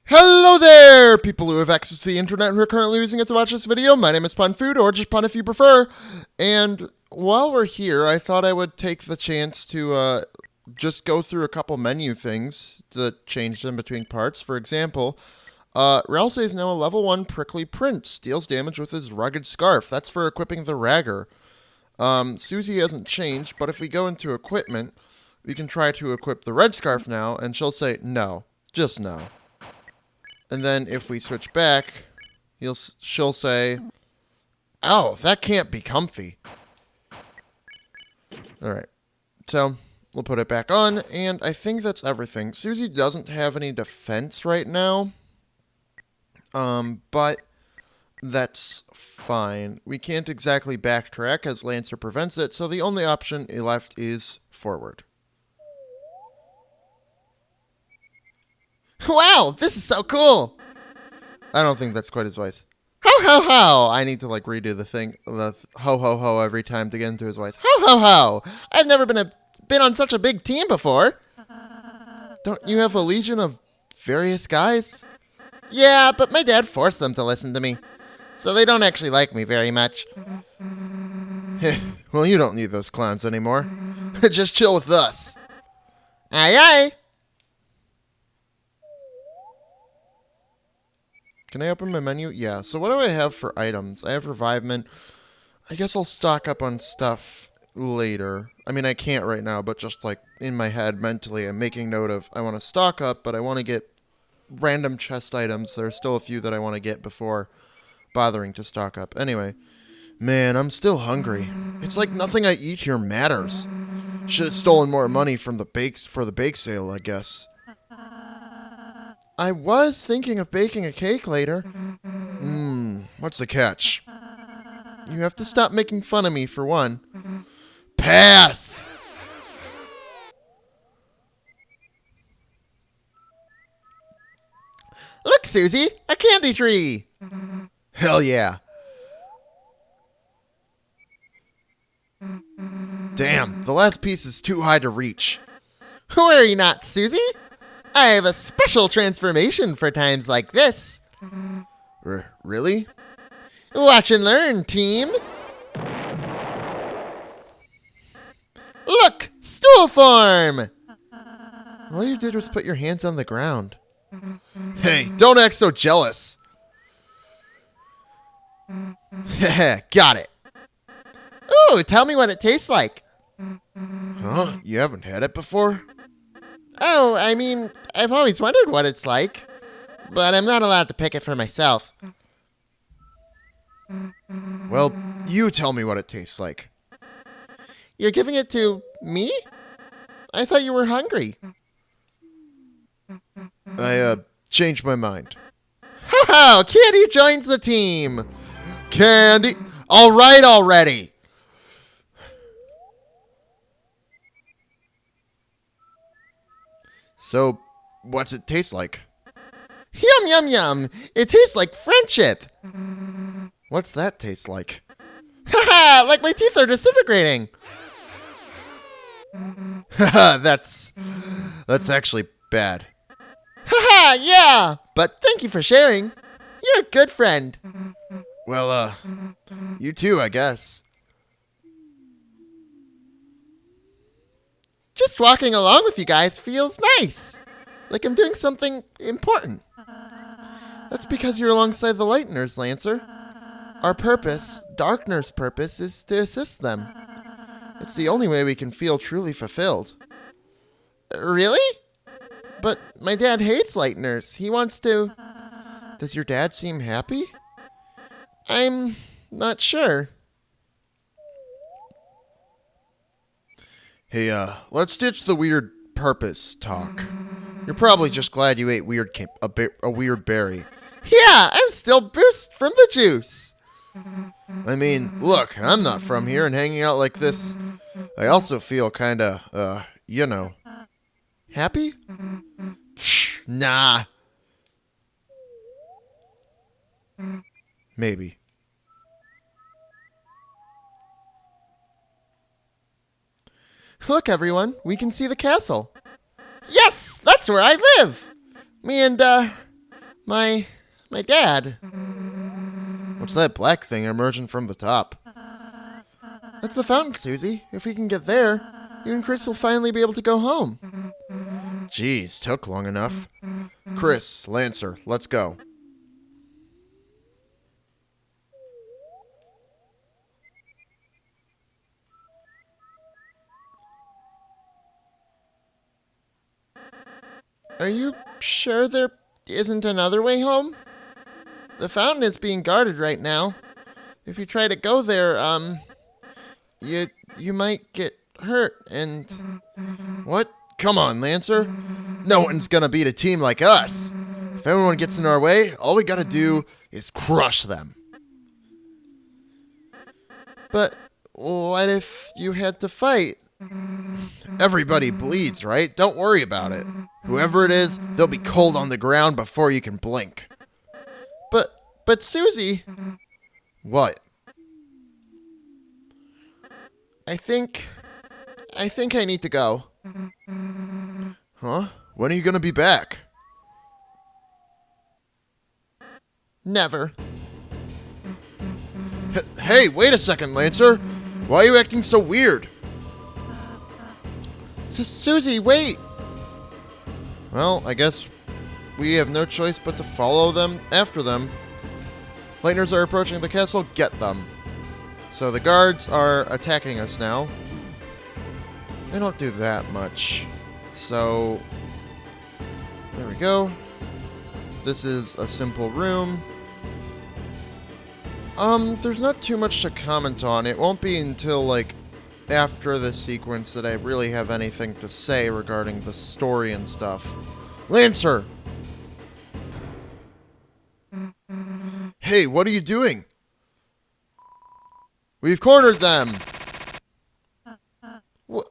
Hello there, people who have access to the internet and who are currently using it to watch this video. My name is Pun Food, or just Pun if you prefer. And while we're here, I thought I would take the chance to just go through a couple menu things that changed in between parts. For example, Ralsei is now a level 1 Prickly Prince, deals damage with his rugged scarf. That's for equipping the Ragger. Susie hasn't changed, but if we go into equipment, we can try to equip the red scarf now, and she'll say no, just no. And then if we switch back, she'll say, "Oh, that can't be comfy." Alright, so we'll put it back on, and I think that's everything. Susie doesn't have any defense right now, but that's fine. We can't exactly backtrack as Lancer prevents it, so the only option left is forward. Wow, this is so cool! I don't think that's quite his voice. Ho ho ho! I need to like redo the thing, the ho ho ho every time to get into his voice. Ho ho ho! I've never been on such a big team before. Don't you have a legion of various guys? Yeah, but my dad forced them to listen to me, so they don't actually like me very much. Well, you don't need those clowns anymore. Just chill with us. Aye aye! Can I open my menu? Yeah. So what do I have for items? I have revivement. I guess I'll stock up on stuff later. I mean, I can't right now, but just like in my head mentally, I'm making note of I want to stock up, but I want to get random chest items. There are still a few that I want to get before bothering to stock up. Anyway, man, I'm still hungry. It's like nothing I eat here matters. Should have stolen more money from the bake sale, I guess. I was thinking of baking a cake later. What's the catch? You have to stop making fun of me, for one. Pass! Look, Susie, a candy tree! Hell yeah. Damn, the last piece is too high to reach. Worry not, Susie. I have a special transformation for times like this. Really? Watch and learn, team. Look! Stool form! All you did was put your hands on the ground. Hey, don't act so jealous. Got it. Ooh, tell me what it tastes like. Huh? You haven't had it before? Oh, I mean, I've always wondered what it's like, but I'm not allowed to pick it for myself. Well, you tell me what it tastes like. You're giving it to me? I thought you were hungry. I, changed my mind. Ho-ho! Candy joins the team! Candy! All right already! So, what's it taste like? Yum, yum, yum. It tastes like friendship. What's that taste like? Haha, like my teeth are disintegrating. Haha, that's actually bad. Haha, yeah, but thank you for sharing. You're a good friend. Well, you too, I guess. Just walking along with you guys feels nice. Like I'm doing something important. That's because you're alongside the Lighteners, Lancer. Our purpose, Darkner's purpose, is to assist them. It's the only way we can feel truly fulfilled. Really? But my dad hates Lighteners. He wants to... Does your dad seem happy? I'm not sure. Hey, let's ditch the weird purpose talk. You're probably just glad you ate a weird berry. Yeah, I'm still boosted from the juice. I mean, look, I'm not from here, and hanging out like this, I also feel kinda, you know. Happy? Psh, nah. Maybe. Look, everyone, we can see the castle. Yes, that's where I live. Me and, My dad. What's that black thing emerging from the top? That's the fountain, Susie. If we can get there, you and Chris will finally be able to go home. Geez, took long enough. Chris, Lancer, let's go. Are you sure there isn't another way home? The fountain is being guarded right now. If you try to go there, you might get hurt and... What? Come on, Lancer. No one's gonna beat a team like us. If everyone gets in our way, all we gotta do is crush them. But what if you had to fight? Everybody bleeds, right? Don't worry about it. Whoever it is, they'll be cold on the ground before you can blink. But Susie... What? I think I need to go. Huh? When are you gonna be back? Never. Hey, wait a second, Lancer. Why are you acting so weird? Susie, wait! Well, I guess we have no choice but to follow them after them. Lightners are approaching the castle, get them. So the guards are attacking us now. They don't do that much. So, there we go. This is a simple room. There's not too much to comment on. It won't be until, like, after this sequence that I really have anything to say regarding the story and stuff. Lancer! Hey, what are you doing? We've cornered them!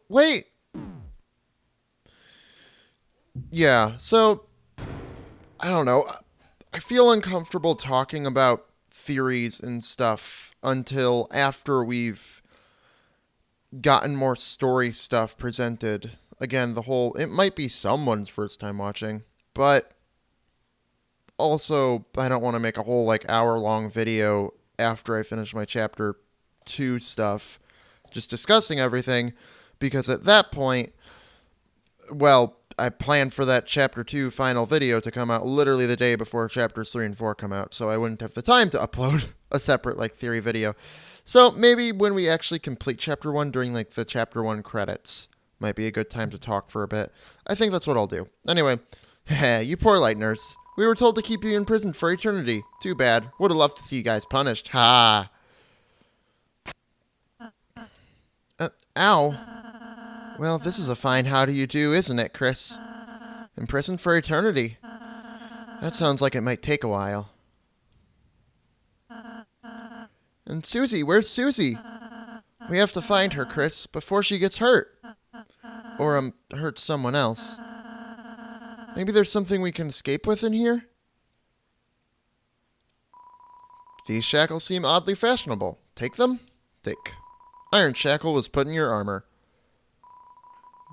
Wait! Yeah, so... I don't know. I feel uncomfortable talking about theories and stuff until after we've gotten more story stuff presented. Again, it might be someone's first time watching, but also I don't want to make a whole hour-long video after I finish my chapter 2 stuff just discussing everything, because at that point, well, I planned for that chapter 2 final video to come out literally the day before chapters 3 and 4 come out, so I wouldn't have the time to upload a separate theory video. So maybe when we actually complete chapter 1 during the chapter 1 credits might be a good time to talk for a bit. I think that's what I'll do. Anyway, you poor Lightners. We were told to keep you in prison for eternity. Too bad. Would have loved to see you guys punished. Ha! Ow. Well, this is a fine how do you do, isn't it, Chris? In prison for eternity. That sounds like it might take a while. And Susie, where's Susie? We have to find her, Chris, before she gets hurt. Or, hurts someone else. Maybe there's something we can escape with in here? These shackles seem oddly fashionable. Take them? Take. Iron shackle was put in your armor.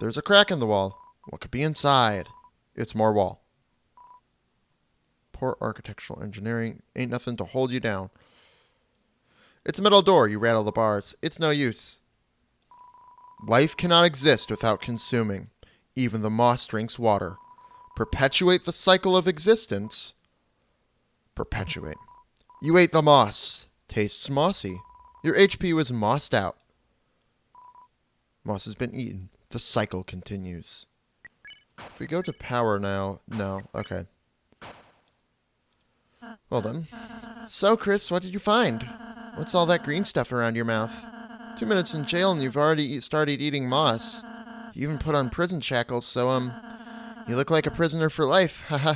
There's a crack in the wall. What could be inside? It's more wall. Poor architectural engineering. Ain't nothing to hold you down. It's a metal door. You rattle the bars. It's no use. Life cannot exist without consuming. Even the moss drinks water. Perpetuate the cycle of existence. Perpetuate. You ate the moss. Tastes mossy. Your HP was mossed out. Moss has been eaten. The cycle continues. If we go to power now... No, okay. Well then. So, Chris, what did you find? What's all that green stuff around your mouth? 2 minutes in jail and you've already started eating moss. You even put on prison shackles, so, you look like a prisoner for life, haha.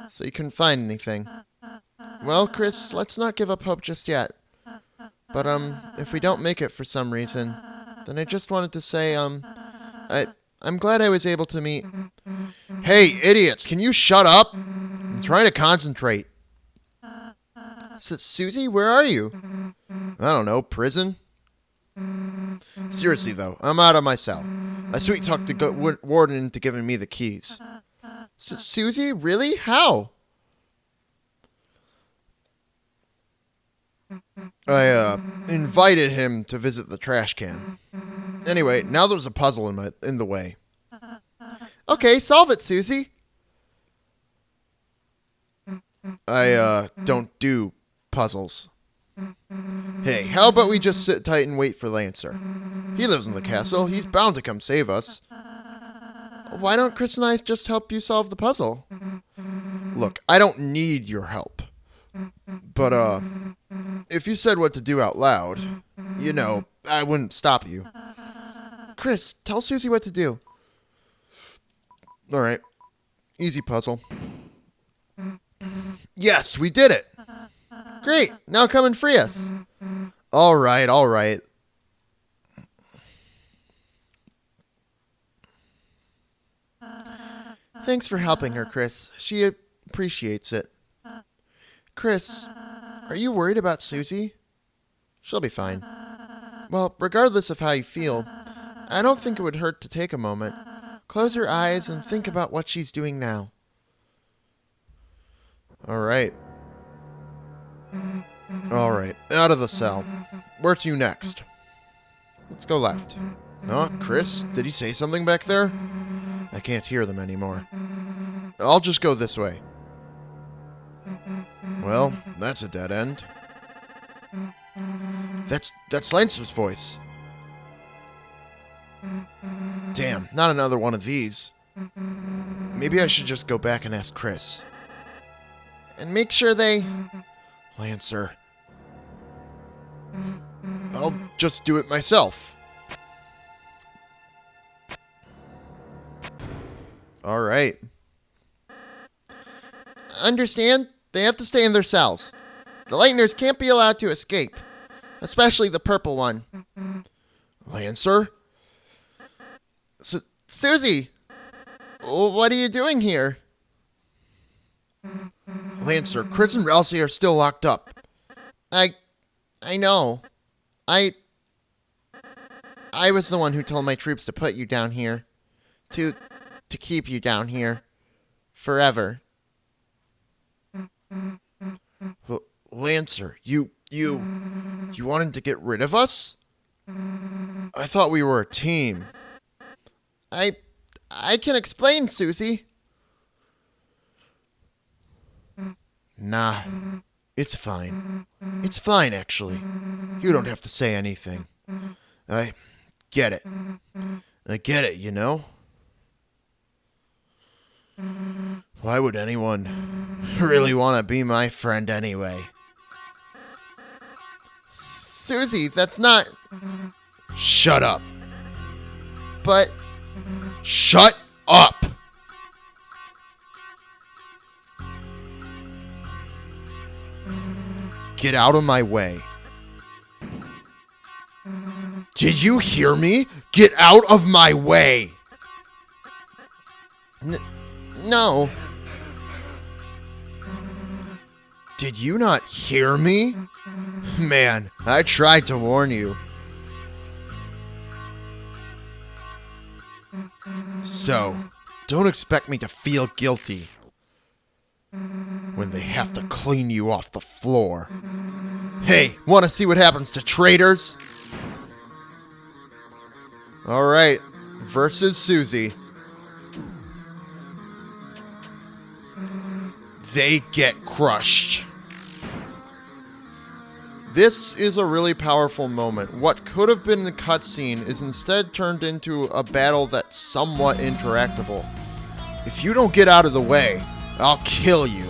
So you couldn't find anything. Well, Chris, let's not give up hope just yet. But, if we don't make it for some reason, then I just wanted to say, I'm glad I was able to meet... Hey, idiots, can you shut up? I'm trying to concentrate. Susie, where are you? I don't know, prison? Seriously, though, I'm out of my cell. I sweet-talked the warden into giving me the keys. Susie, really? How? I invited him to visit the trash can. Anyway, now there's a puzzle in the way. Okay, solve it, Susie. I don't do puzzles. Hey, how about we just sit tight and wait for Lancer? He lives in the castle. He's bound to come save us. Why don't Chris and I just help you solve the puzzle? Look, I don't need your help. But, if you said what to do out loud, you know, I wouldn't stop you. Chris, tell Susie what to do. Alright. Easy puzzle. Yes, we did it! Great, now come and free us. Alright, alright. Thanks for helping her, Chris. She appreciates it. Chris, are you worried about Susie? She'll be fine. Well, regardless of how you feel, I don't think it would hurt to take a moment. Close your eyes and think about what she's doing now. Alright. Alright, out of the cell. Where to next? Let's go left. Oh, Chris, did he say something back there? I can't hear them anymore. I'll just go this way. Well, that's a dead end. That's Lancer's voice. Damn, not another one of these. Maybe I should just go back and ask Chris. And make sure they... Lancer. I'll just do it myself. Alright. Understand? They have to stay in their cells. The Lighteners can't be allowed to escape. Especially the purple one. Lancer? Susie! What are you doing here? Lancer, Chris and Ralsei are still locked up. I know. I was the one who told my troops to put you down here. To keep you down here. Forever. Lancer, you wanted to get rid of us? I thought we were a team. I can explain, Susie. Nah, it's fine. It's fine, actually. You don't have to say anything. I get it. I get it, you know? Why would anyone really want to be my friend anyway? Susie, that's not... Shut up. But... Shut up! Get out of my way. Did you hear me? Get out of my way! No. Did you not hear me? Man, I tried to warn you. So, don't expect me to feel guilty when they have to clean you off the floor. Hey, want to see what happens to traitors? Alright, versus Susie. They get crushed. This is a really powerful moment. What could have been a cutscene is instead turned into a battle that's somewhat interactable. If you don't get out of the way, I'll kill you.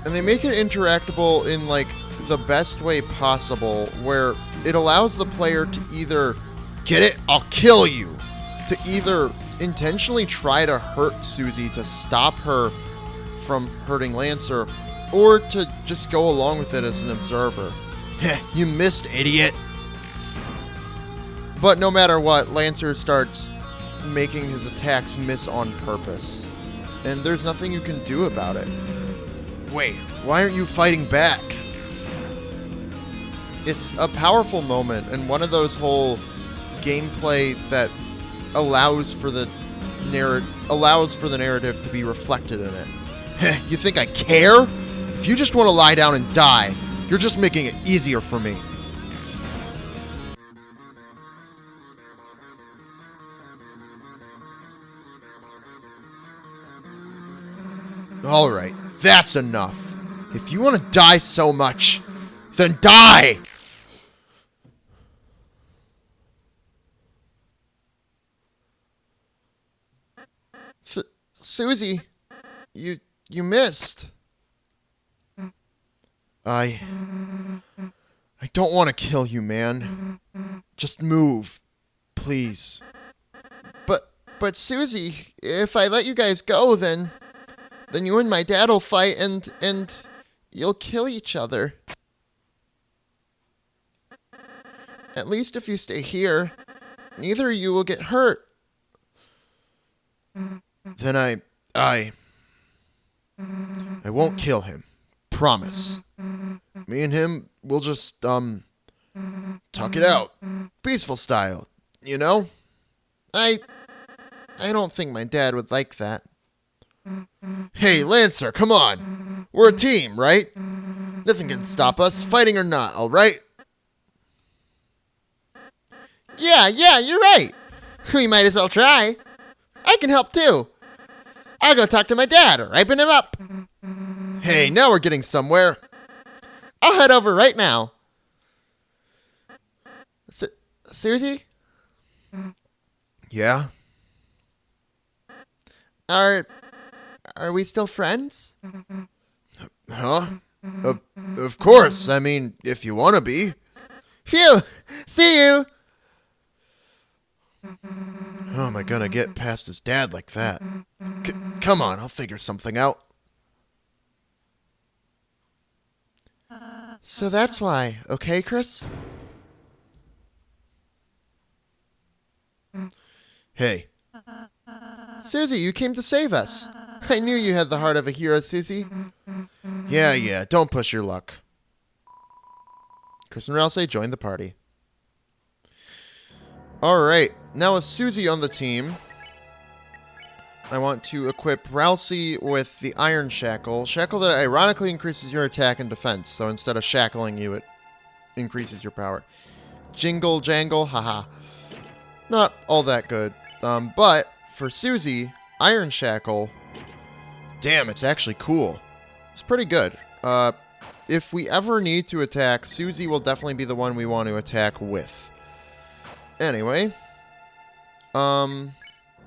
And they make it interactable in, like, the best way possible, where it allows the player to either get it, I'll kill you, to either intentionally try to hurt Susie to stop her from hurting Lancer, or to just go along with it as an observer. Heh, you missed, idiot. But no matter what, Lancer starts making his attacks miss on purpose. And there's nothing you can do about it. Wait, why aren't you fighting back? It's a powerful moment, and one of those whole gameplay that allows for the allows for the narrative to be reflected in it. You think I care? If you just want to lie down and die, you're just making it easier for me. Alright, that's enough. If you want to die so much, then die! Susie, you missed. I don't want to kill you, man. Just move, please. But Susie, if I let you guys go, then you and my dad will fight and you'll kill each other. At least if you stay here, neither of you will get hurt. Then I won't kill him. Promise. Me and him will just, talk it out. Peaceful style, you know? I don't think my dad would like that. Hey, Lancer, come on. We're a team, right? Nothing can stop us, fighting or not, alright? Yeah, you're right. We might as well try. I can help too. I'll go talk to my dad, ripen him up. Hey, now we're getting somewhere. I'll head over right now. Susie? Yeah? Are we still friends? Huh? Of course. I mean, if you want to be. Phew! See you! How am I gonna get past his dad like that? Come on, I'll figure something out. So that's why, okay, Chris? Hey. Susie, you came to save us. I knew you had the heart of a hero, Susie. Yeah, don't push your luck. Chris and Ralsei joined the party. Alright, now with Susie on the team, I want to equip Ralsei with the Iron Shackle. Shackle that ironically increases your attack and defense, so instead of shackling you, it increases your power. Jingle Jangle, haha. Not all that good. But for Susie, Iron Shackle, damn, it's actually cool. It's pretty good. If we ever need to attack, Susie will definitely be the one we want to attack with. Anyway,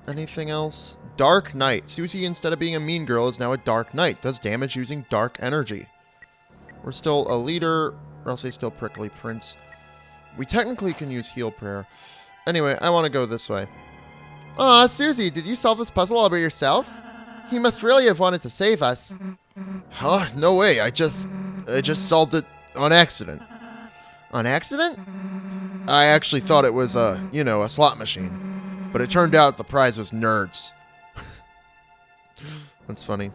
anything else? Dark Knight. Susie, instead of being a mean girl, is now a Dark Knight. Does damage using dark energy. We're still a leader, or else they still Prickly Prince. We technically can use Heal Prayer. Anyway, I want to go this way. Aw, Susie, did you solve this puzzle all by yourself? You must really have wanted to save us. Huh? No way. I just solved it on accident. On accident? I actually thought it was a slot machine. But it turned out the prize was nerds. That's funny.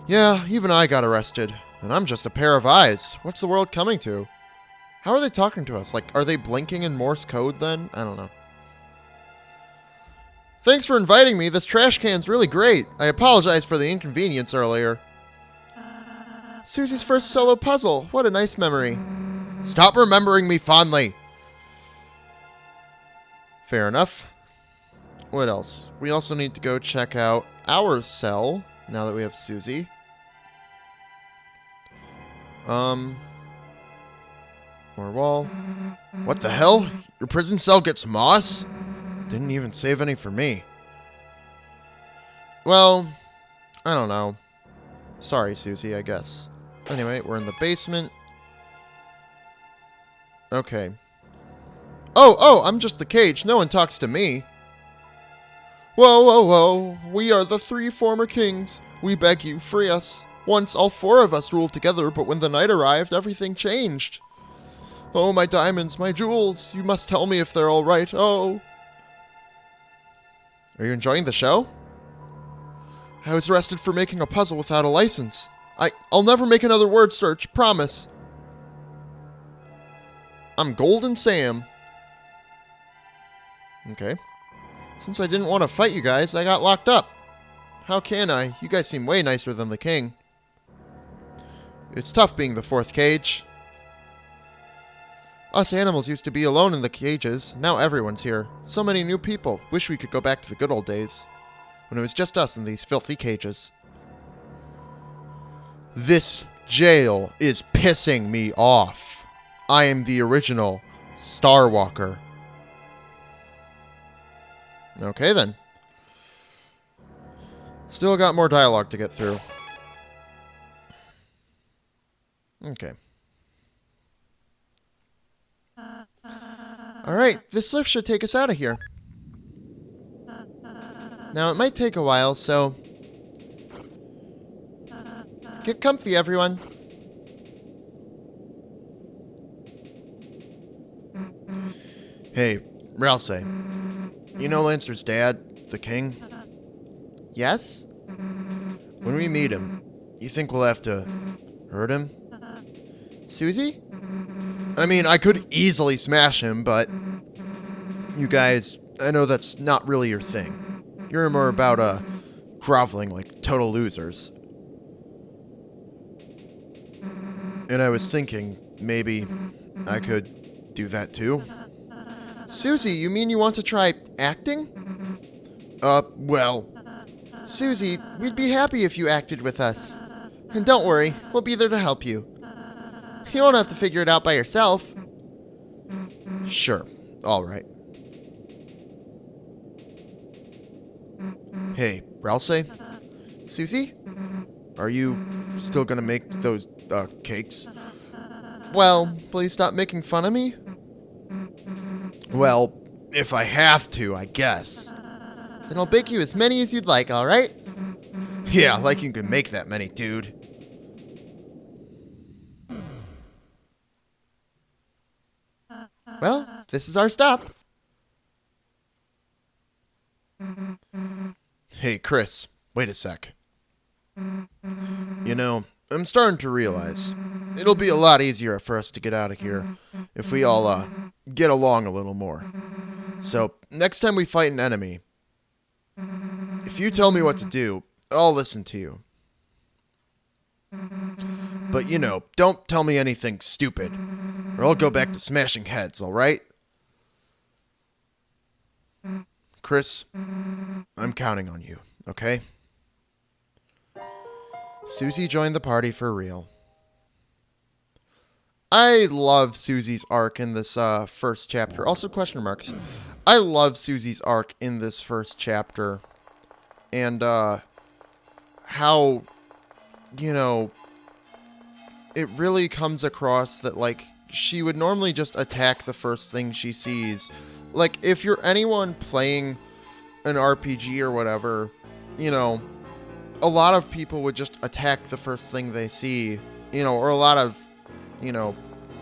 Yeah, even I got arrested. And I'm just a pair of eyes. What's the world coming to? How are they talking to us? Like, are they blinking in Morse code then? I don't know. Thanks for inviting me. This trash can's really great. I apologize for the inconvenience earlier. Susie's first solo puzzle. What a nice memory. Stop remembering me fondly. Fair enough. What else? We also need to go check out our cell, now that we have Susie. More wall. What the hell? Your prison cell gets moss? Didn't even save any for me. Well, I don't know. Sorry, Susie, I guess. Anyway, we're in the basement. Okay. Oh, I'm just the cage. No one talks to me. Whoa. We are the 3 former kings. We beg you, free us. Once, all 4 of us ruled together, but when the night arrived, everything changed. Oh, my diamonds, my jewels. You must tell me if they're all right. Oh. Are you enjoying the show? I was arrested for making a puzzle without a license. I'll never make another word search, promise. I'm Golden Sam. Okay. Since I didn't want to fight you guys, I got locked up. How can I? You guys seem way nicer than the king. It's tough being the fourth cage. Us animals used to be alone in the cages. Now everyone's here. So many new people. Wish we could go back to the good old days, when it was just us in these filthy cages. This jail is pissing me off. I am the original Starwalker. Okay then. Still got more dialogue to get through. Okay. Alright, this lift should take us out of here. Now, it might take a while, so... get comfy, everyone. Hey, Ralsei. You know Lancer's dad, the king? Yes? When we meet him, you think we'll have to hurt him? Susie? I mean, I could easily smash him, but... you guys, I know that's not really your thing. You're more about, groveling like total losers. And I was thinking, maybe I could do that too? Susie, you mean you want to try acting? Well... Susie, we'd be happy if you acted with us. And don't worry, we'll be there to help you. You won't have to figure it out by yourself. Sure, alright. Hey, Ralsei? Susie? Are you still gonna make those, cakes? Well, please stop making fun of me? Well, if I have to, I guess. Then I'll bake you as many as you'd like, alright? Yeah, like you can make that many, dude. Well, this is our stop. Hey, Chris, wait a sec. You know, I'm starting to realize it'll be a lot easier for us to get out of here if we all, get along a little more. So, next time we fight an enemy, if you tell me what to do, I'll listen to you. But, you know, don't tell me anything stupid, or I'll go back to smashing heads, alright? Chris, I'm counting on you, okay? Susie joined the party for real. I love Susie's arc in this first chapter. Also, question marks. I love Susie's arc in this first chapter. And how, you know, it really comes across that, like, she would normally just attack the first thing she sees. Like, if you're anyone playing an RPG or whatever, you know, a lot of people would just attack the first thing they see, you know, or a lot of, you know,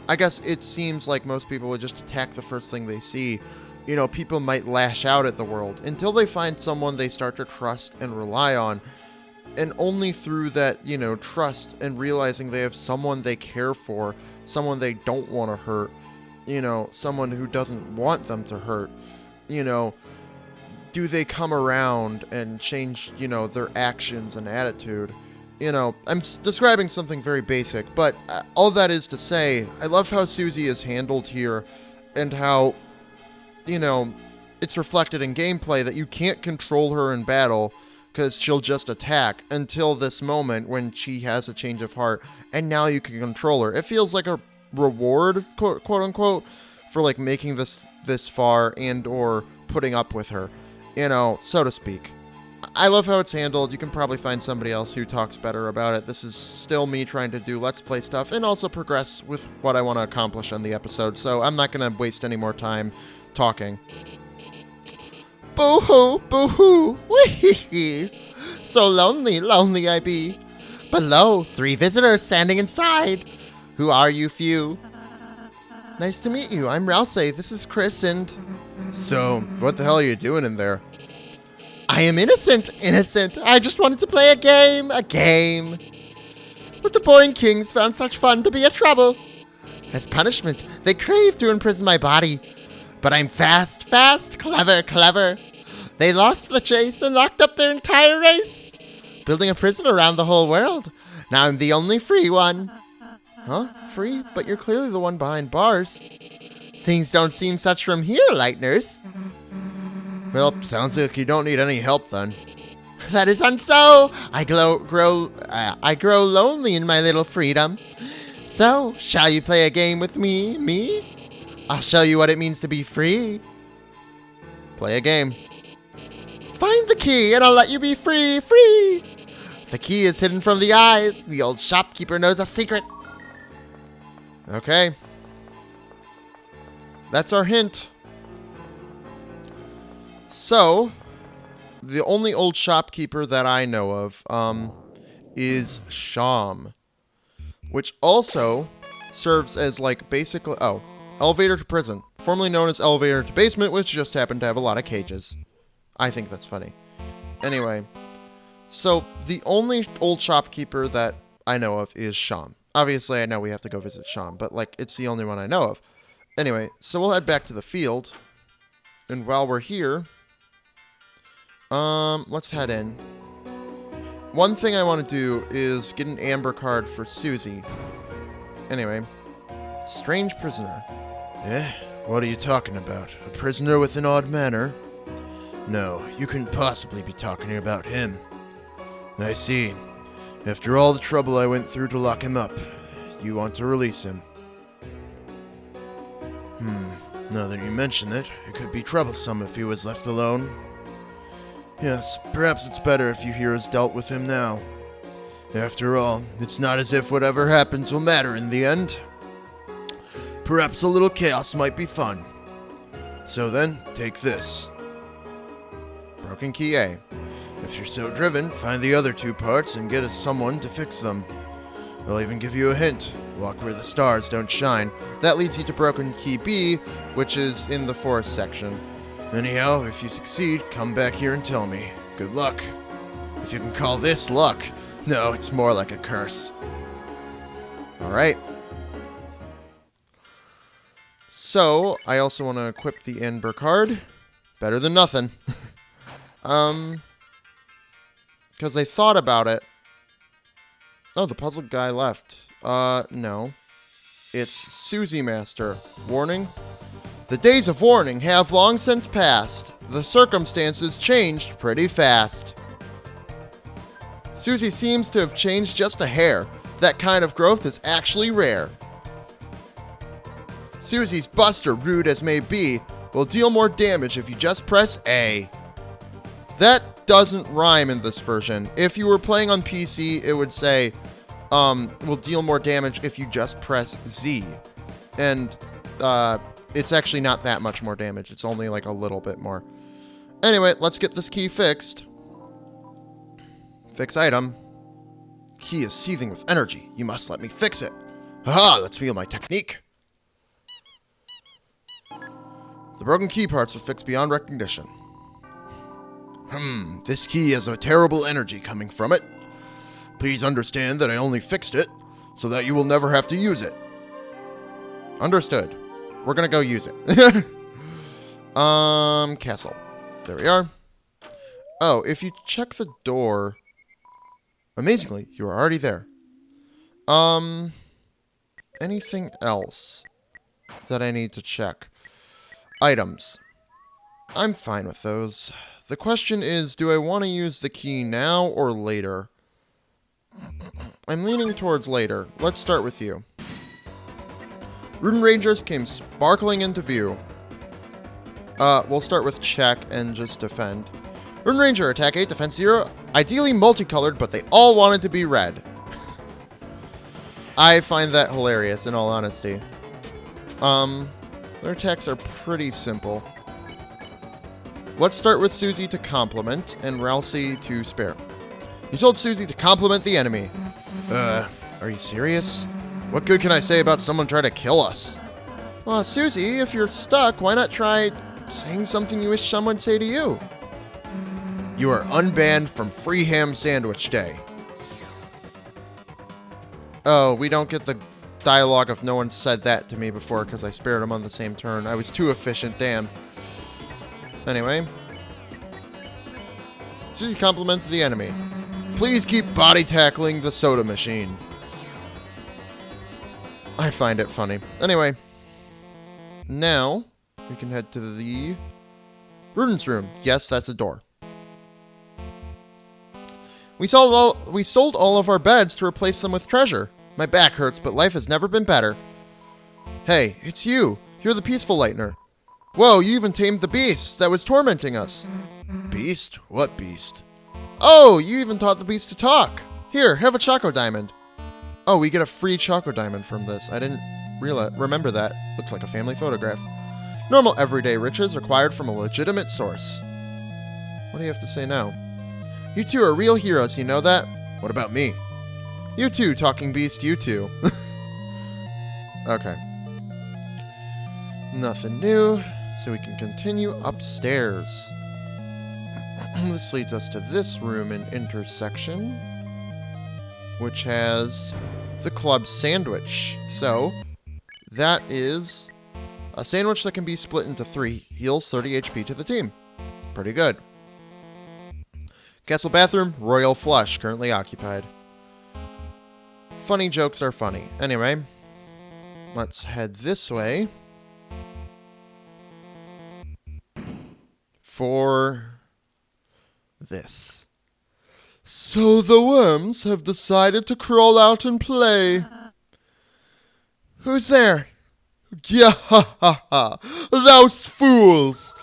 I guess it seems like most people would just attack the first thing they see. You know, people might lash out at the world until they find someone they start to trust and rely on. And only through that, you know, trust and realizing they have someone they care for, someone they don't want to hurt, you know, someone who doesn't want them to hurt, you know, do they come around and change, you know, their actions and attitude. You know, I'm describing something very basic, but all that is to say, I love how Susie is handled here and how, you know, it's reflected in gameplay that you can't control her in battle because she'll just attack until this moment when she has a change of heart and now you can control her. It feels like a reward, quote unquote, for like making this far and or putting up with her, you know, so to speak. I love how it's handled. You can probably find somebody else who talks better about it. This is still me trying to do Let's Play stuff and also progress with what I want to accomplish on the episode, so I'm not going to waste any more time talking. Boo-hoo, boo-hoo, wee-hee-hee. So lonely, lonely I be. Below, 3 visitors standing inside. Who are you few? Nice to meet you. I'm Ralsei. This is Chris and... So, what the hell are you doing in there? I am innocent. I just wanted to play a game. But the boring kings found such fun to be a trouble. As punishment, they crave to imprison my body. But I'm fast, clever. They lost the chase and locked up their entire race, building a prison around the whole world. Now I'm the only free one. Huh? Free? But you're clearly the one behind bars. Things don't seem such from here, Lighteners. Well, sounds like you don't need any help then. That is unso. I grow lonely in my little freedom. So, shall you play a game with me? Me? I'll show you what it means to be free. Play a game. Find the key and I'll let you be free. Free! The key is hidden from the eyes. The old shopkeeper knows a secret. Okay. That's our hint. So, the only old shopkeeper that I know of is Sham, which also serves as like basically elevator to prison, formerly known as elevator to basement, which just happened to have a lot of cages. I think that's funny. Anyway, so the only old shopkeeper that I know of is Sham. Obviously, I know we have to go visit Sham, but like it's the only one I know of. Anyway, so we'll head back to the field, and while we're here, let's head in. One thing I want to do is get an amber card for Susie. Anyway, strange prisoner. Eh? What are you talking about? A prisoner with an odd manner? No, you couldn't possibly be talking about him. I see. After all the trouble I went through to lock him up, you want to release him. Now that you mention it, it could be troublesome if he was left alone. Yes, perhaps it's better if you hear us dealt with him now. After all, it's not as if whatever happens will matter in the end. Perhaps a little chaos might be fun. So then, take this. Broken key A. If you're so driven, find the other two parts and get us someone to fix them. I'll even give you a hint. Walk where the stars don't shine. That leads you to broken key B, which is in the forest section. Anyhow, if you succeed, come back here and tell me. Good luck. If you can call this luck. No, it's more like a curse. Alright. So, I also want to equip the Amber card. Better than nothing. Because I thought about it. Oh, the puzzle guy left. No. It's Susie Master. Warning. The days of warning have long since passed. The circumstances changed pretty fast. Susie seems to have changed just a hair. That kind of growth is actually rare. Susie's Buster, rude as may be, will deal more damage if you just press A. That doesn't rhyme in this version. If you were playing on PC, it would say, will deal more damage if you just press Z. And, it's actually not that much more damage. It's only like a little bit more. Anyway, let's get this key fixed. Fix item. Key is seething with energy. You must let me fix it. Haha, let's feel my technique. The broken key parts are fixed beyond recognition. This key has a terrible energy coming from it. Please understand that I only fixed it so that you will never have to use it. Understood. We're gonna go use it. Castle. There we are. Oh, if you check the door... Amazingly, you are already there. Anything else that I need to check? Items. I'm fine with those. The question is, do I want to use the key now or later? I'm leaning towards later. Let's start with you. Rune Rangers came sparkling into view. We'll start with check and just defend. Rune Ranger, attack 8, defense 0. Ideally multicolored, but they all wanted to be red. I find that hilarious, in all honesty. Their attacks are pretty simple. Let's start with Susie to compliment and Ralsei to spare. You told Susie to compliment the enemy. Are you serious? What good can I say about someone trying to kill us? Well, Susie, if you're stuck, why not try saying something you wish someone would say to you? You are unbanned from Free Ham Sandwich Day. Oh, we don't get the dialogue of no one said that to me before because I spared him on the same turn. I was too efficient, damn. Anyway. Susie complimented the enemy. Please keep body tackling the soda machine. I find it funny. Anyway, now we can head to the Ruden's room. Yes, that's a door. We sold all of our beds to replace them with treasure. My back hurts, but life has never been better. Hey, it's you. You're the peaceful lightener. Whoa, you even tamed the beast that was tormenting us. Beast? What beast? Oh, you even taught the beast to talk. Here, have a Choco Diamond. Oh, we get a free Choco Diamond from this. I didn't remember that. Looks like a family photograph. Normal everyday riches acquired from a legitimate source. What do you have to say now? You two are real heroes, you know that? What about me? You too, talking beast, you too. Okay. Nothing new, so we can continue upstairs. This leads us to this room in intersection, which has the club sandwich. So, that is a sandwich that can be split into 3, heals 30 HP to the team. Pretty good. Castle bathroom, royal flush, currently occupied. Funny jokes are funny. Anyway, let's head this way for this. So the worms have decided to crawl out and play. Who's there? Yeah, ha, ha, ha. Those fools.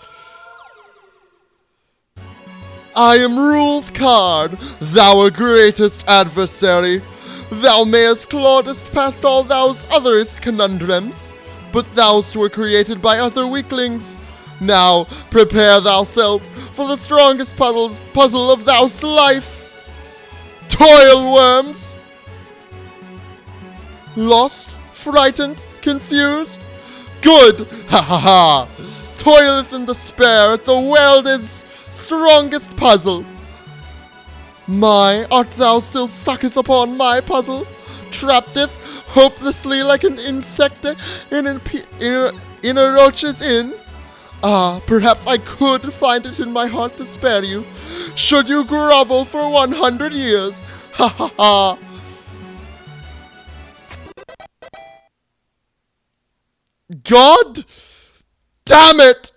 I am Rule's card, thou greatest adversary. Thou mayest claudest past all thou's otherest conundrums, but thous were created by other weaklings. Now prepare thyself for the strongest puzzle of thou's life. Toil, worms! Lost? Frightened? Confused? Good! Ha ha ha! Toileth in despair at the world's strongest puzzle. My, art thou still stucketh upon my puzzle? Trappedeth hopelessly like an insect in a roach's inn? Ah, perhaps I could find it in my heart to spare you. Should you grovel for 100 years? Ha ha ha! God damn it!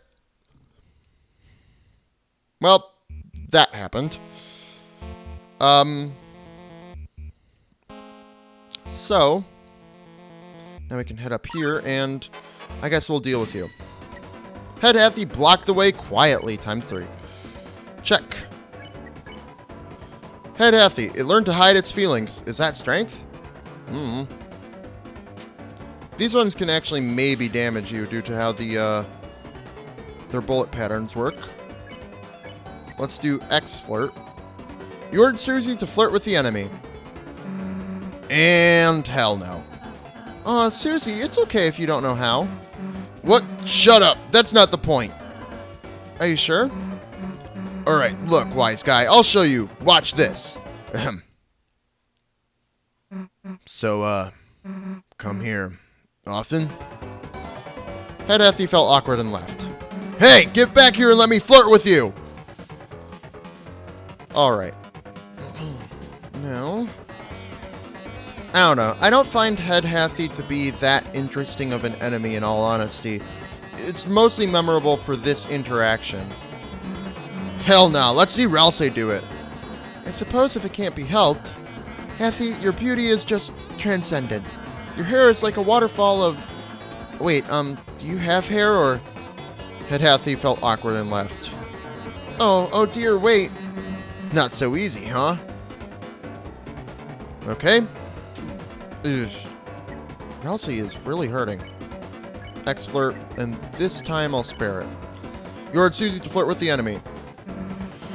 Well, that happened. So, now we can head up here, and I guess we'll deal with you. Head Hathy blocked the way quietly, ×3. Check. Head Hathy, it learned to hide its feelings. Is that strength? These ones can actually maybe damage you due to how their bullet patterns work. Let's do X flirt. You ordered Susie to flirt with the enemy. And hell no. Susie, it's okay if you don't know how. What? Shut up. That's not the point. Are you sure? Alright, look, wise guy. I'll show you. Watch this. Ahem. So, come here. Often? Head Hathy felt awkward and left. Hey, get back here and let me flirt with you! Alright. No. I don't know. I don't find Head Hathy to be that interesting of an enemy, in all honesty. It's mostly memorable for this interaction. Hell no. Let's see Ralsei do it. I suppose if it can't be helped. Hathy, your beauty is just transcendent. Your hair is like a waterfall of... Wait, do you have hair, or... Head Hathy felt awkward and left. Oh dear, wait. Not so easy, huh? Okay. Ugh. Ralsei is really hurting. X flirt, and this time I'll spare it. You ordered Susie to flirt with the enemy.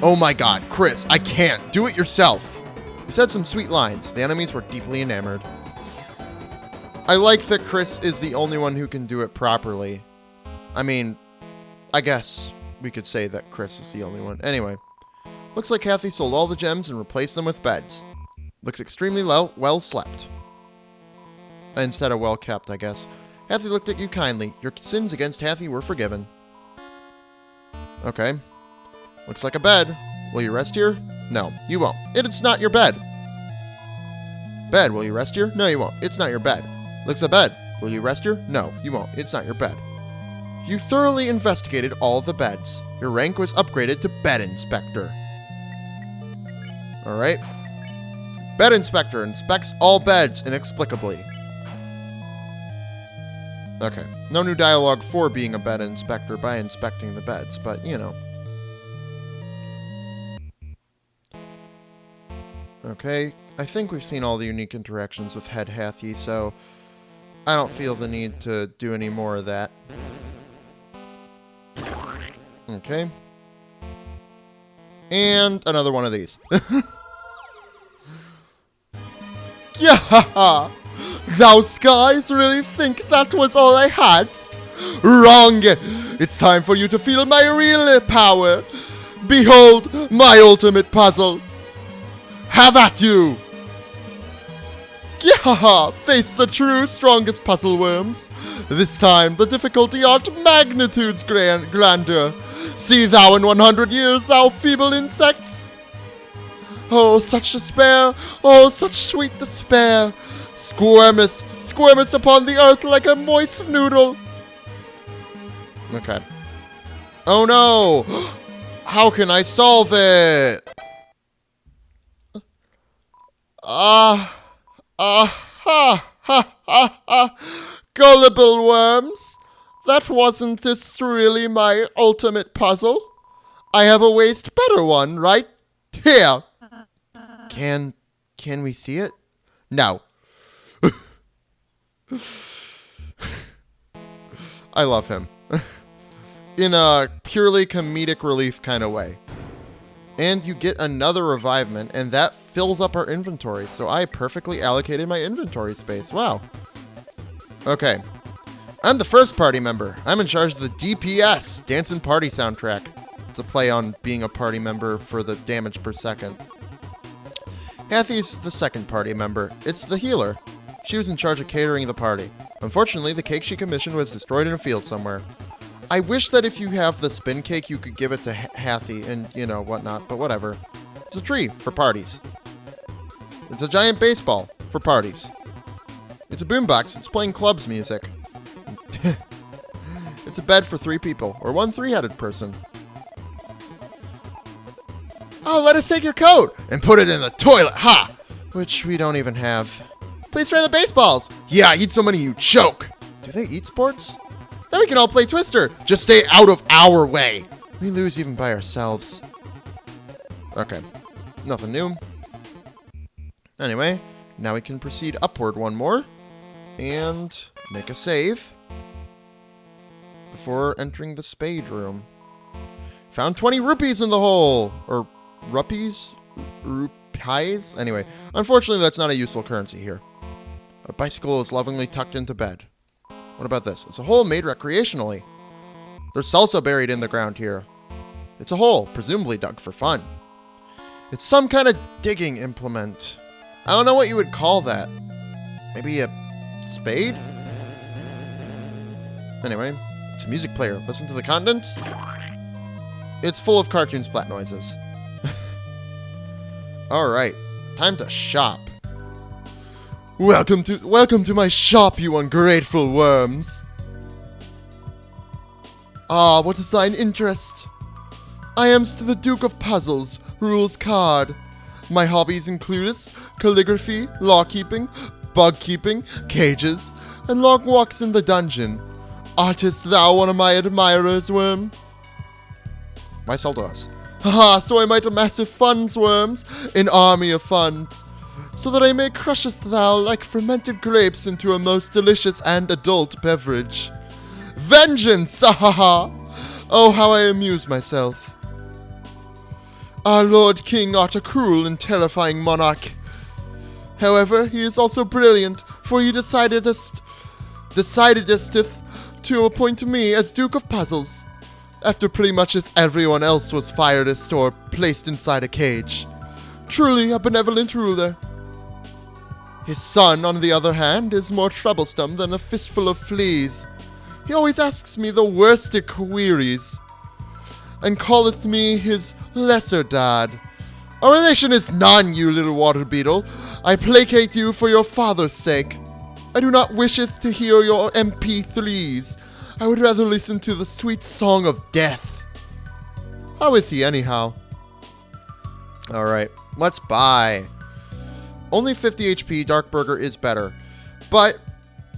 Oh my god, Chris, I can't. Do it yourself. You said some sweet lines. The enemies were deeply enamored. I like that Chris is the only one who can do it properly. I mean, I guess we could say that Chris is the only one. Anyway, looks like Hathy sold all the gems and replaced them with beds. Looks extremely well slept. Instead of well kept, I guess. Hathy looked at you kindly. Your sins against Hathy were forgiven. Okay. Looks like a bed. Will you rest here? No, you won't. It's not your bed. Bed, will you rest here? No, you won't. It's not your bed. Looks a bed. Will you rest here? No, you won't. It's not your bed. You thoroughly investigated all the beds. Your rank was upgraded to Bed Inspector. Alright. Bed Inspector inspects all beds inexplicably. Okay. No new dialogue for being a bed inspector by inspecting the beds, but, you know. Okay. I think we've seen all the unique interactions with Head Hathy, so I don't feel the need to do any more of that. Okay. And another one of these. Yeah! Those guys really think that was all I had? Wrong! It's time for you to feel my real power. Behold my ultimate puzzle. Have at you! Yeah! Face the true strongest puzzle worms. This time the difficulty art magnitudes grander. See thou in 100 years, thou feeble insects. Oh, such despair! Oh, such sweet despair! Squirmest upon the earth like a moist noodle. Okay. Oh no! How can I solve it? Gullible worms! That wasn't this really my ultimate puzzle? I have a waste better one, right? Here! Can we see it? No. I love him. In a purely comedic relief kind of way. And you get another revivement, and that fills up our inventory. So I perfectly allocated my inventory space. Wow. Okay. I'm the first party member. I'm in charge of the DPS, Dance and Party soundtrack. It's a play on being a party member for the damage per second. Hathy's the second party member. It's the healer. She was in charge of catering the party. Unfortunately, the cake she commissioned was destroyed in a field somewhere. I wish that if you have the spin cake, you could give it to Hathy and, you know, whatnot, but whatever. It's a tree for parties. It's a giant baseball for parties. It's a boombox. It's playing clubs music. It's a bed for 3 people, or 1 3-headed person. Oh, let us take your coat and put it in the toilet, ha! Which we don't even have. Please try the baseballs. Yeah, eat so many you choke. Do they eat sports? Then we can all play Twister. Just stay out of our way. We lose even by ourselves. Okay, nothing new. Anyway, now we can proceed upward one more and make a save before entering the spade room. Found 20 rupees in the hole, or rupees? Rupies? Anyway, unfortunately that's not a useful currency here. A bicycle is lovingly tucked into bed. What about this? It's a hole made recreationally. There's salsa buried in the ground here. It's a hole, presumably dug for fun. It's some kind of digging implement. I don't know what you would call that. Maybe a spade? Anyway, it's a music player. Listen to the contents. It's full of cartoon splat noises. Alright, time to shop. Welcome to my shop, you ungrateful worms. Ah, what is thine interest? I am the Duke of Puzzles, rules card. My hobbies include calligraphy, law-keeping, bug-keeping, cages, and long walks in the dungeon. Artist thou one of my admirers, worm? Why sell to us? Haha, so I might amass funds, worms, an army of funds, so that I may crushest thou like fermented grapes into a most delicious and adult beverage. Vengeance! Ha! Oh, how I amuse myself. Our Lord King art a cruel and terrifying monarch. However, he is also brilliant, for he decidedest to appoint me as Duke of Puzzles, after pretty much as everyone else was firedest or placed inside a cage. Truly a benevolent ruler. His son, on the other hand, is more troublesome than a fistful of fleas. He always asks me the worst queries. and calleth me his lesser dad. Our relation is none, you little water beetle. I placate you for your father's sake. I do not wisheth to hear your MP3s. I would rather listen to the sweet song of death. How is he anyhow? Alright, let's buy. Only 50 HP, Dark Burger is better. But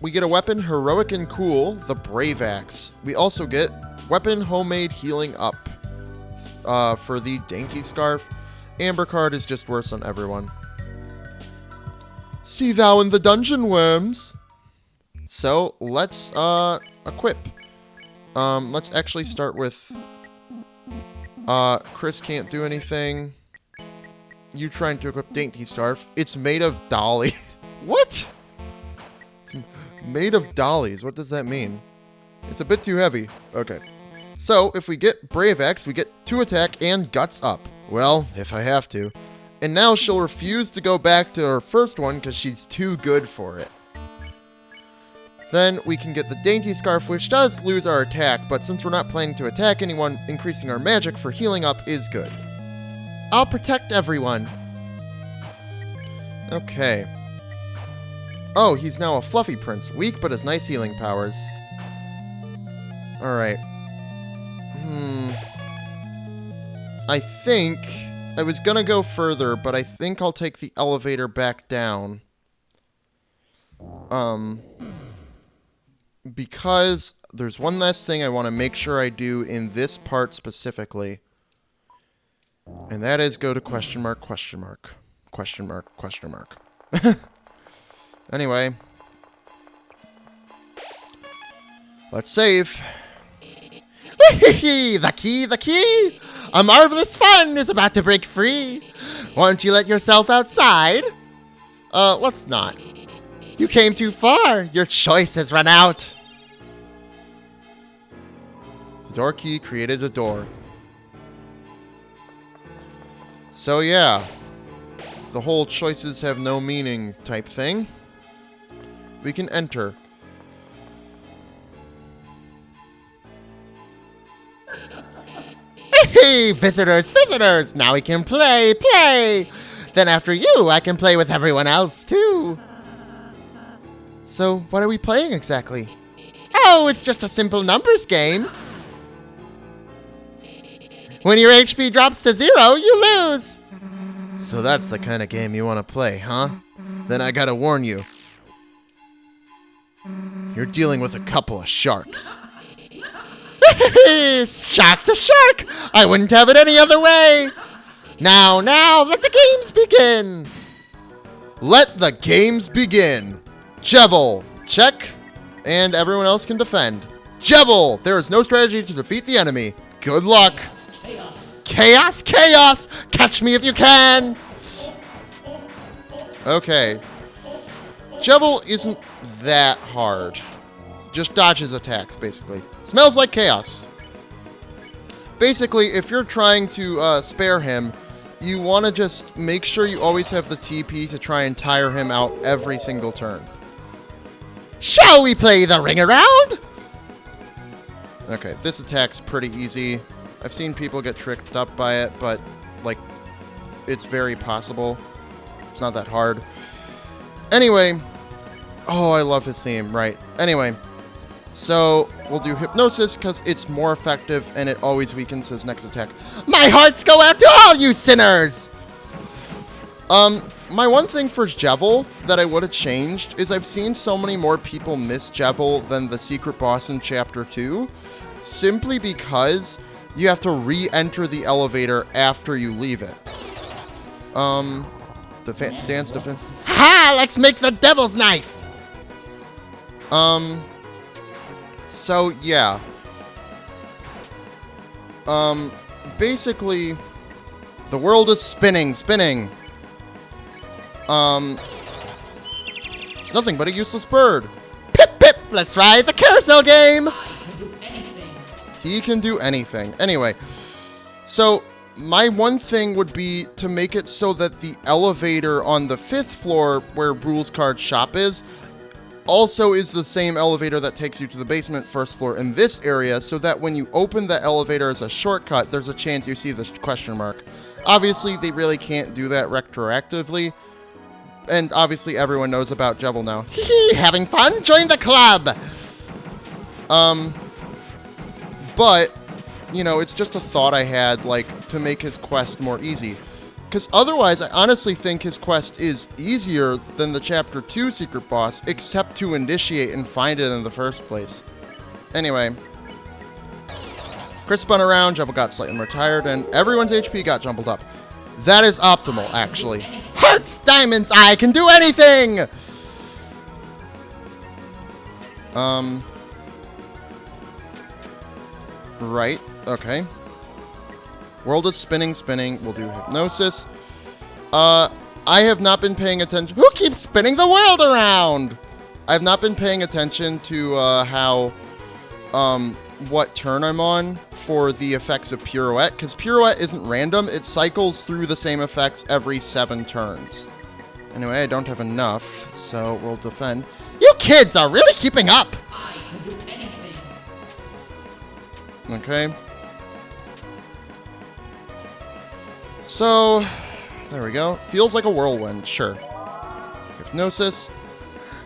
we get a weapon, heroic and cool, the Brave Axe. We also get weapon, homemade, healing up for the Dainty Scarf. Amber card is just worse on everyone. See thou in the dungeon, worms. So let's equip. Let's actually start with Chris can't do anything. You trying to equip Dainty Scarf. It's made of dolly. What? It's made of dollies. What does that mean? It's a bit too heavy. Okay. So if we get Brave Axe, we get 2 attack and guts up. Well, if I have to. And now she'll refuse to go back to her first one because she's too good for it. Then we can get the Dainty Scarf, which does lose our attack, but since we're not planning to attack anyone, increasing our magic for healing up is good. I'll protect everyone. Okay. Oh, he's now a fluffy prince. Weak, but has nice healing powers. Alright. I think I was gonna go further, but I think I'll take the elevator back down. Because there's one last thing I want to make sure I do in this part specifically. And that is go to question mark, question mark, question mark, question mark. Anyway. Let's save. The key, the key! A marvelous fun is about to break free. Won't you let yourself outside? Let's not. You came too far. Your choice has run out. The door key created a door. So yeah. The whole choices have no meaning type thing. We can enter. Hey, visitors, visitors! Now we can play, play! Then after you, I can play with everyone else, too. So, what are we playing exactly? Oh, it's just a simple numbers game. When your HP drops to 0, you lose. So that's the kind of game you want to play, huh? Then I gotta warn you. You're dealing with a couple of sharks. Shark to shark! I wouldn't have it any other way! Now, let the games begin! Let the games begin! Jevil, check, and everyone else can defend. Jevil, there is no strategy to defeat the enemy. Good luck! Chaos, chaos! Catch me if you can! Okay. Jevil isn't that hard. Just dodges attacks, basically. Smells like chaos. Basically, if you're trying to spare him, you want to just make sure you always have the TP to try and tire him out every single turn. Shall we play the ring around? Okay, this attack's pretty easy. I've seen people get tricked up by it, but, like, it's very possible. It's not that hard. Anyway. Oh, I love his theme. Right. Anyway. So, we'll do Hypnosis, because it's more effective, and it always weakens his next attack. My hearts go out to all you sinners! My one thing for Jevil that I would have changed is I've seen so many more people miss Jevil than the secret boss in Chapter 2, simply because you have to re-enter the elevator after you leave it. Dance defense. Ha! Let's make the devil's knife! So, yeah. Basically, the world is spinning. It's nothing but a useless bird. Pip, pip, let's ride the carousel game! He can do anything. Anyway, so my one thing would be to make it so that the elevator on the 5th floor where Rules Card Shop is also is the same elevator that takes you to the basement first floor in this area, so that when you open the elevator as a shortcut, there's a chance you see the question mark. Obviously, they really can't do that retroactively, and obviously everyone knows about Jevil now. Hee, having fun? Join the club! But, you know, it's just a thought I had, like, to make his quest more easy. Because otherwise, I honestly think his quest is easier than the Chapter 2 secret boss, except to initiate and find it in the first place. Anyway. Chris spun around, Jevil got slightly more tired, and everyone's HP got jumbled up. That is optimal, actually. Hearts, diamonds, I can do anything! Right, okay. World is spinning. We'll do hypnosis. I have not been paying attention. Who keeps spinning the world around? I've not been paying attention to how, what turn I'm on for the effects of Pirouette, because Pirouette isn't random. It cycles through the same effects every 7 turns. Anyway, I don't have enough, so we'll defend. You kids are really keeping up! Okay. So, there we go. Feels like a whirlwind, sure. Hypnosis.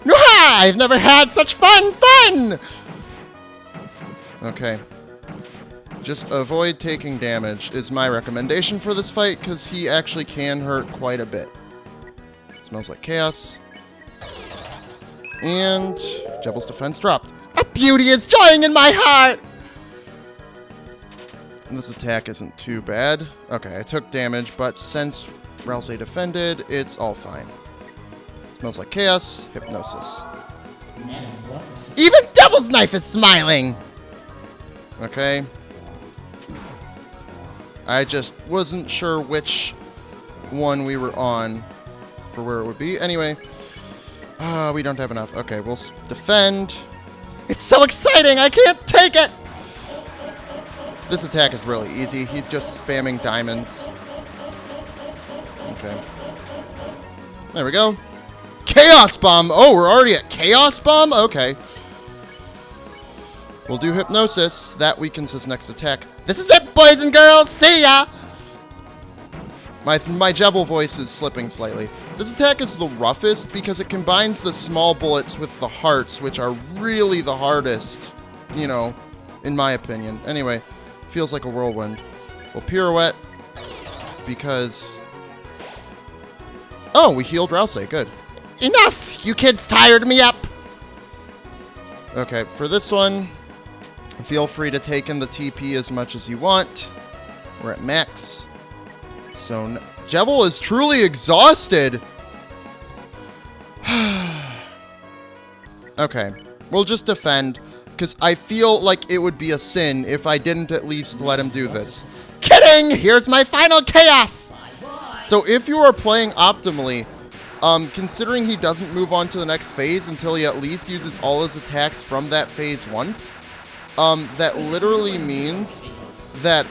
Nooha! I've never had such fun! Okay. Just avoid taking damage is my recommendation for this fight, because he actually can hurt quite a bit. Smells like chaos. And Jevil's defense dropped. A beauty is joying in my heart! This attack isn't too bad. Okay, I took damage, but since Rousey defended, it's all fine. Smells like chaos. Hypnosis. Even Devil's Knife is smiling! Okay. I just wasn't sure which one we were on for where it would be. Anyway. We don't have enough. Okay, we'll defend. It's so exciting! I can't take it! This attack is really easy. He's just spamming diamonds. Okay. There we go. Chaos Bomb! Oh, we're already at Chaos Bomb? Okay. We'll do Hypnosis. That weakens his next attack. This is it, boys and girls! See ya! My Jevil voice is slipping slightly. This attack is the roughest because it combines the small bullets with the hearts, which are really the hardest, you know, in my opinion. Anyway. Feels like a whirlwind. Well, Pirouette, because... Oh, we healed Rousey. Good. Enough! You kids tired me up! Okay, for this one, feel free to take in the TP as much as you want. We're at max. So, Jevil is truly exhausted! Okay, we'll just defend. Because I feel like it would be a sin if I didn't at least let him do this. Kidding! Here's my final chaos! So if you are playing optimally, considering he doesn't move on to the next phase until he at least uses all his attacks from that phase once, that literally means that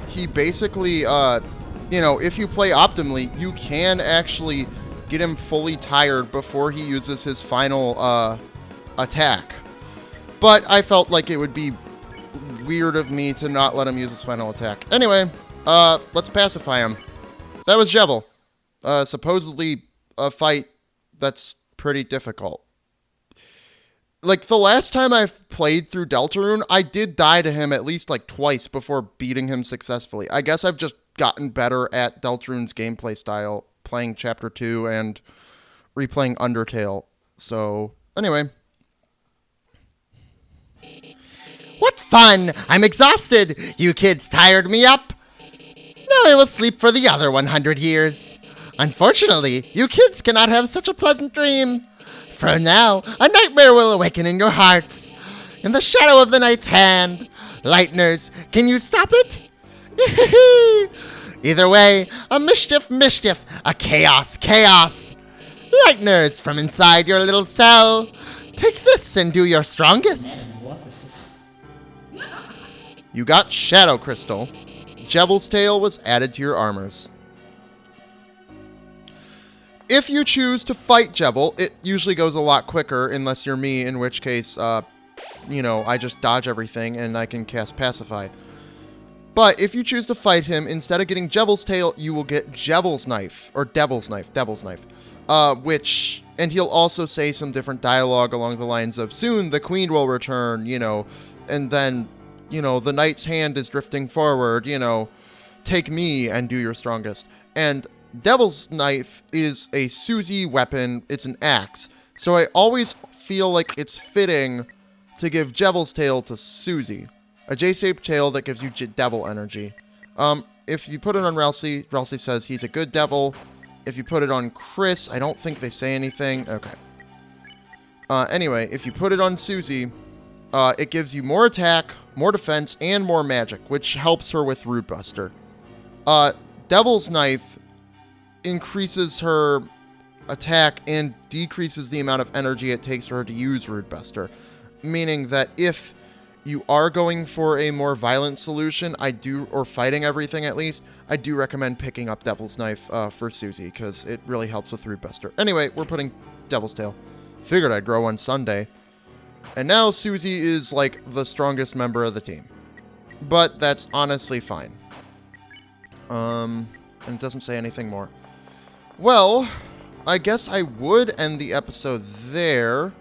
he basically, you know, if you play optimally, you can actually get him fully tired before he uses his final attack. But I felt like it would be weird of me to not let him use his final attack. Anyway, let's pacify him. That was Jevil. Supposedly a fight that's pretty difficult. Like, the last time I played through Deltarune, I did die to him at least, like, twice before beating him successfully. I guess I've just gotten better at Deltarune's gameplay style, playing Chapter 2 and replaying Undertale. So, anyway. What fun! I'm exhausted! You kids tired me up! Now I will sleep for the other 100 years. Unfortunately, you kids cannot have such a pleasant dream. For now, a nightmare will awaken in your hearts. In the shadow of the night's hand. Lightners, can you stop it? Either way, a mischief, a chaos. Lightners, from inside your little cell. Take this and do your strongest. You got Shadow Crystal. Jevil's Tail was added to your armors. If you choose to fight Jevil, it usually goes a lot quicker, unless you're me, in which case, you know, I just dodge everything and I can cast Pacify. But if you choose to fight him, instead of getting Jevil's Tail, you will get Jevil's Knife, or Devil's Knife, and he'll also say some different dialogue along the lines of, soon the queen will return, you know, and then, you know, the knight's hand is drifting forward, you know, take me and do your strongest. And Devil's Knife is a Susie weapon, it's an axe, so I always feel like it's fitting to give Jevil's Tail to Susie. A J-shaped tail that gives you devil energy. If you put it on Ralsei, Ralsei says he's a good devil. If you put it on Chris, I don't think they say anything. Okay. Anyway, if you put it on Susie, it gives you more attack, more defense, and more magic, which helps her with Root Buster. Devil's Knife increases her attack and decreases the amount of energy it takes for her to use Root Buster. Meaning that if you are going for a more violent solution, or fighting everything at least, I do recommend picking up Devil's Knife for Susie, because it really helps with Root Buster. Anyway, we're putting Devil's Tail. Figured I'd grow on Sunday. And now Susie is, like, the strongest member of the team. But that's honestly fine. And it doesn't say anything more. Well, I guess I would end the episode there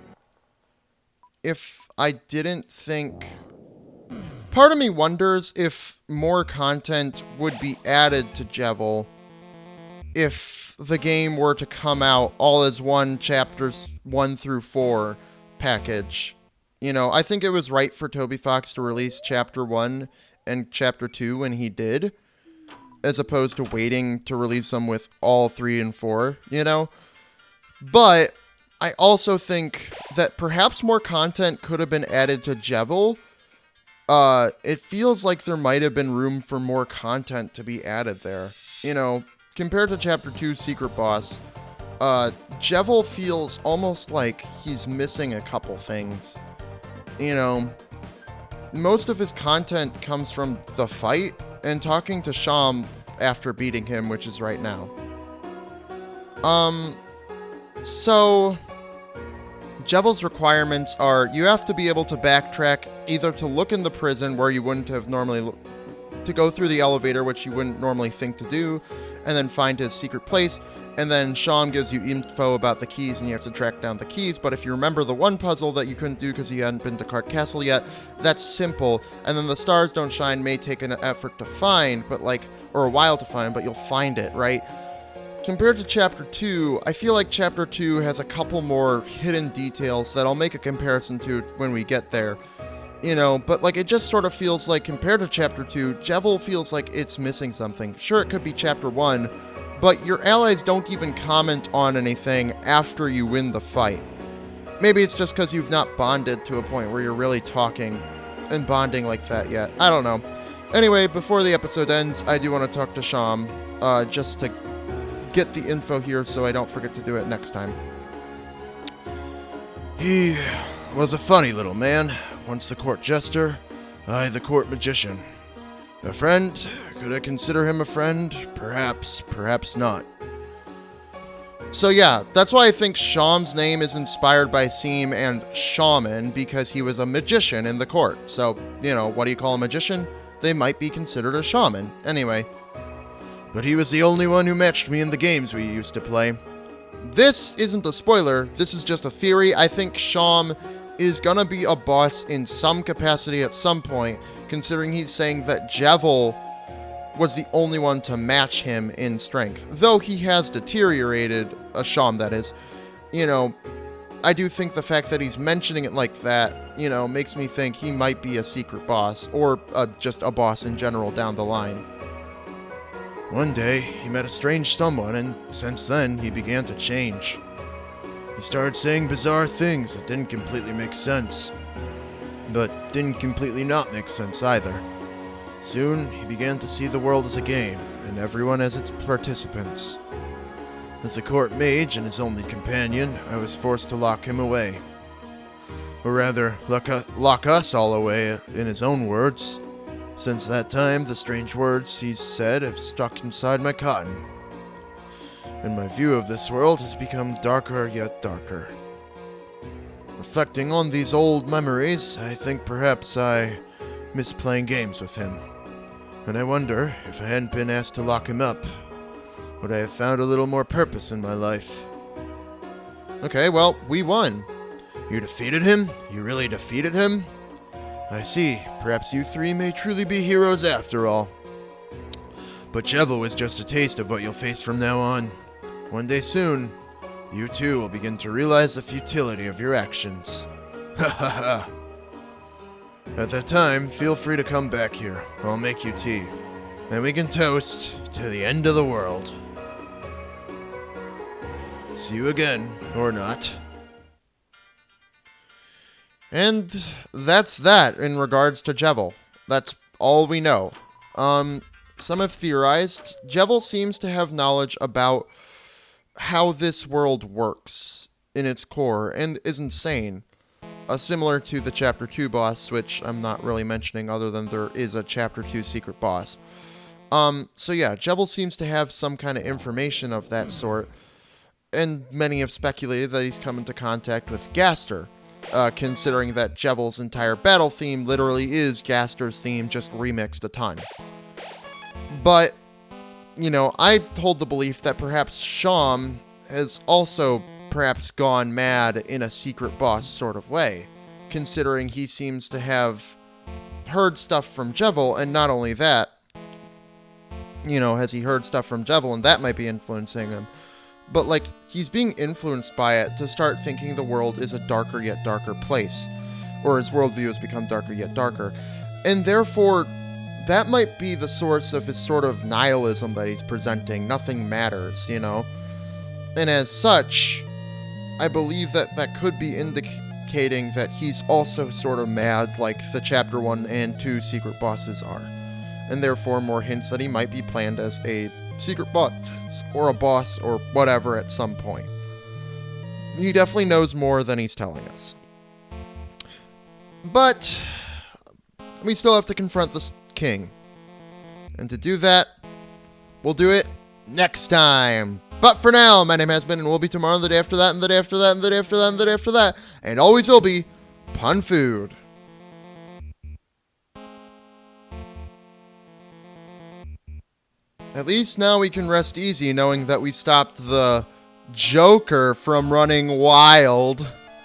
if I didn't think... Part of me wonders if more content would be added to Jevil if the game were to come out all as one chapters 1 through 4 package. You know, I think it was right for Toby Fox to release Chapter 1 and Chapter 2 when he did, as opposed to waiting to release them with all 3 and 4, you know? But I also think that perhaps more content could have been added to Jevil. It feels like there might have been room for more content to be added there. You know, compared to Chapter 2's Secret Boss, Jevil feels almost like he's missing a couple things. You know, most of his content comes from the fight and talking to Sham after beating him, which is right now. So Jevil's requirements are you have to be able to backtrack either to look in the prison where you wouldn't have normally to go through the elevator, which you wouldn't normally think to do, and then find his secret place. And then Sham gives you info about the keys, and you have to track down the keys. But if you remember the one puzzle that you couldn't do because you hadn't been to Cart Castle yet, that's simple. And then the stars don't shine may take an effort to find, but or a while to find, but you'll find it, right? Compared to Chapter 2, I feel like Chapter 2 has a couple more hidden details that I'll make a comparison to when we get there. You know, but it just sort of feels like, compared to Chapter 2, Jevil feels like it's missing something. Sure, it could be Chapter 1, but your allies don't even comment on anything after you win the fight. Maybe it's just because you've not bonded to a point where you're really talking and bonding like that yet. I don't know. Anyway, before the episode ends, I do want to talk to Sham, just to get the info here so I don't forget to do it next time. He was a funny little man. Once the court jester, I the court magician. A friend? Could I consider him a friend? Perhaps, perhaps not. So yeah, that's why I think Sham's name is inspired by Seam and Shaman, because he was a magician in the court. So, you know, what do you call a magician? They might be considered a shaman. Anyway. But he was the only one who matched me in the games we used to play. This isn't a spoiler, this is just a theory. I think Sham is gonna be a boss in some capacity at some point, considering he's saying that Jevil was the only one to match him in strength. Though he has deteriorated, Sham that is, you know, I do think the fact that he's mentioning it like that, you know, makes me think he might be a secret boss, or just a boss in general down the line. One day, he met a strange someone, and since then, he began to change. He started saying bizarre things that didn't completely make sense, but didn't completely not make sense either. Soon, he began to see the world as a game, and everyone as its participants. As the court mage and his only companion, I was forced to lock him away. Or rather, lock us all away, in his own words. Since that time, the strange words he's said have stuck inside my cotton. and my view of this world has become darker yet darker. Reflecting on these old memories, I think perhaps I miss playing games with him. And I wonder, if I hadn't been asked to lock him up, would I have found a little more purpose in my life? Okay, well, we won. You defeated him? You really defeated him? I see. Perhaps you three may truly be heroes after all. But Jevil was just a taste of what you'll face from now on. One day soon, you too will begin to realize the futility of your actions. Ha ha ha. At that time, feel free to come back here. I'll make you tea. And we can toast to the end of the world. See you again, or not. And that's that in regards to Jevil. That's all we know. Some have theorized Jevil seems to have knowledge about how this world works in its core and is insane. Similar to the Chapter 2 boss, which I'm not really mentioning other than there is a Chapter 2 secret boss. So yeah, Jevil seems to have some kind of information of that sort, and many have speculated that he's come into contact with Gaster, considering that Jevil's entire battle theme literally is Gaster's theme, just remixed a ton. But, you know, I hold the belief that perhaps Sham has also perhaps gone mad in a secret boss sort of way, considering he seems to have heard stuff from Jevil, and not only that, you know, has he heard stuff from Jevil, and that might be influencing him, but, like, he's being influenced by it to start thinking the world is a darker yet darker place, or his worldview has become darker yet darker, and therefore, that might be the source of his sort of nihilism that he's presenting. Nothing matters, you know? And as such, I believe that that could be indicating that he's also sort of mad like the Chapter 1 and 2 secret bosses are. And therefore more hints that he might be planned as a secret boss or a boss or whatever at some point. He definitely knows more than he's telling us. But we still have to confront this king. And to do that, we'll do it next time. But for now, my name has been and will be tomorrow, the day after that, and the day after that, and the day after that, and the day after that, and always will be Pun Food. At least now we can rest easy knowing that we stopped the Joker from running wild.